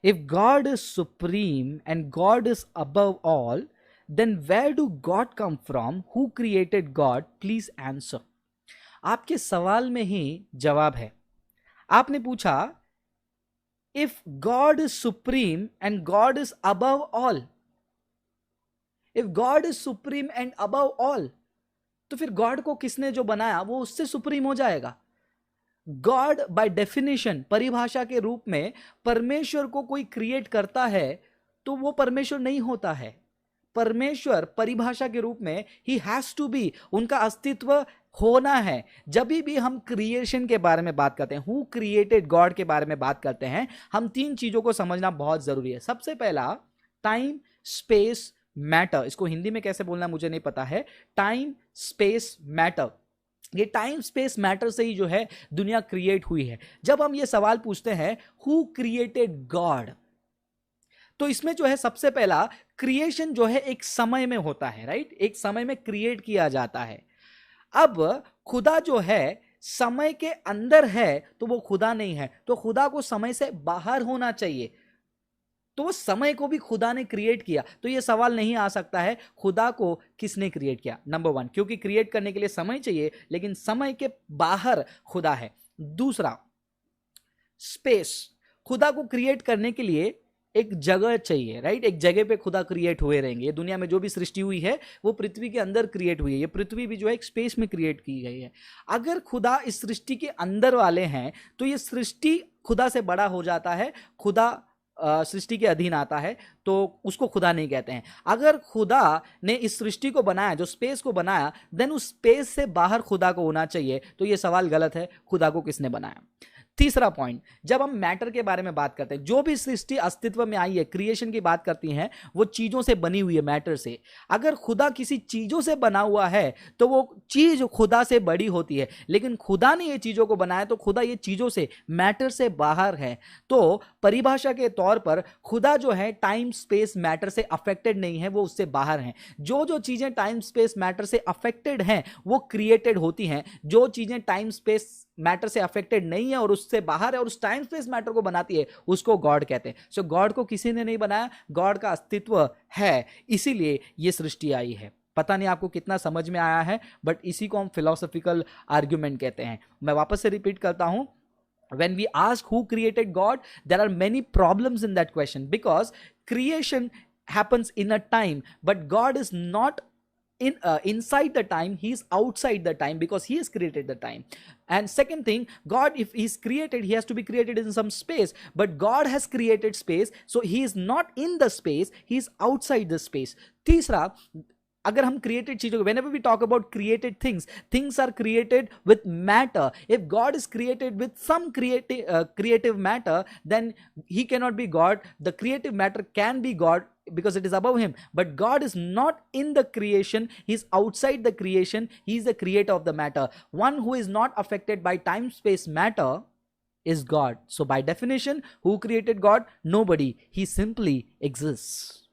If God is supreme and God is above all, then where do God come from? Who created God? Please answer. आपके सवाल में ही जवाब है. आपने पूछा if God is supreme and God is above all, if God is supreme and above all, तो फिर God को किसने जो बनाया वो उससे सुप्रीम हो जाएगा. गॉड बाय डेफिनेशन, परिभाषा के रूप में, परमेश्वर को कोई क्रिएट करता है तो वो परमेश्वर नहीं होता है. परमेश्वर परिभाषा के रूप में ही हैज टू बी, उनका अस्तित्व होना है. जब भी हम क्रिएशन के बारे में बात करते हैं, हु क्रिएटेड गॉड के बारे में बात करते हैं, हम तीन चीजों को समझना बहुत जरूरी है. सबसे पहला, टाइम स्पेस मैटर. इसको हिंदी में कैसे बोलना मुझे नहीं पता है. टाइम स्पेस मैटर, ये टाइम स्पेस मैटर से ही जो है दुनिया क्रिएट हुई है. जब हम ये सवाल पूछते हैं हु क्रिएटेड गॉड, तो इसमें जो है सबसे पहला, क्रिएशन जो है एक समय में होता है, राइट. एक समय में क्रिएट किया जाता है. अब खुदा जो है समय के अंदर है तो वो खुदा नहीं है, तो खुदा को समय से बाहर होना चाहिए. तो वो समय को भी खुदा ने क्रिएट किया. तो ये सवाल नहीं आ सकता है खुदा को किसने क्रिएट किया. नंबर वन, क्योंकि क्रिएट करने के लिए समय चाहिए, लेकिन समय के बाहर खुदा है. दूसरा, स्पेस. खुदा को क्रिएट करने के लिए एक जगह चाहिए, राइट. एक जगह पे खुदा क्रिएट हुए रहेंगे. दुनिया में जो भी सृष्टि हुई है वो पृथ्वी के अंदर क्रिएट हुई है. ये पृथ्वी भी जो है एक स्पेस में क्रिएट की गई है. अगर खुदा इस सृष्टि के अंदर वाले हैं तो ये सृष्टि खुदा से बड़ा हो जाता है. खुदा सृष्टि के अधीन आता है तो उसको खुदा नहीं कहते हैं. अगर खुदा ने इस सृष्टि को बनाया, जो स्पेस को बनाया, देन उस स्पेस से बाहर खुदा को होना चाहिए. तो ये सवाल गलत है, खुदा को किसने बनाया. तीसरा पॉइंट, जब हम मैटर के बारे में बात करते हैं, जो भी सृष्टि अस्तित्व में आई है, क्रिएशन की बात करती हैं, वो चीजों से बनी हुई है, मैटर से. अगर खुदा किसी चीजों से बना हुआ है तो वो चीज खुदा से बड़ी होती है. लेकिन खुदा ने ये चीजों को बनाया तो खुदा ये चीजों से, मैटर से बाहर है. तो परिभाषा के तौर पर खुदा जो है टाइम स्पेस मैटर से अफेक्टेड नहीं है, वो उससे बाहर है. जो जो चीजें टाइम स्पेस मैटर से अफेक्टेड हैं वो क्रिएटेड होती हैं. जो चीजें टाइम स्पेस मैटर से अफेक्टेड नहीं है और उससे बाहर है और उस टाइम स्पेस मैटर को बनाती है, उसको गॉड कहते हैं. सो गॉड को किसी ने नहीं बनाया, गॉड का अस्तित्व है, इसीलिए ये सृष्टि आई है. पता नहीं आपको कितना समझ में आया है, बट इसी को हम फिलोसॉफिकल आर्ग्यूमेंट कहते हैं. मैं वापस से रिपीट करता हूं, when we ask who created God, there are many problems in that question, because creation happens in a time, but God is not inside the time, he is outside the time, because he has created the time. And second thing, God, if he is created, he has to be created in some space, but God has created space, so he is not in the space, he is outside the space. तीसरा, अगर हम created चीजों, whenever we talk about created things, things are created with matter. If God is created with some creative matter, then he cannot be God. The creative matter can be God because it is above him, but God is not in the creation, he is outside the creation, he is the creator of the matter. One who is not affected by time space matter is God. So by definition, who created God? Nobody. He simply exists.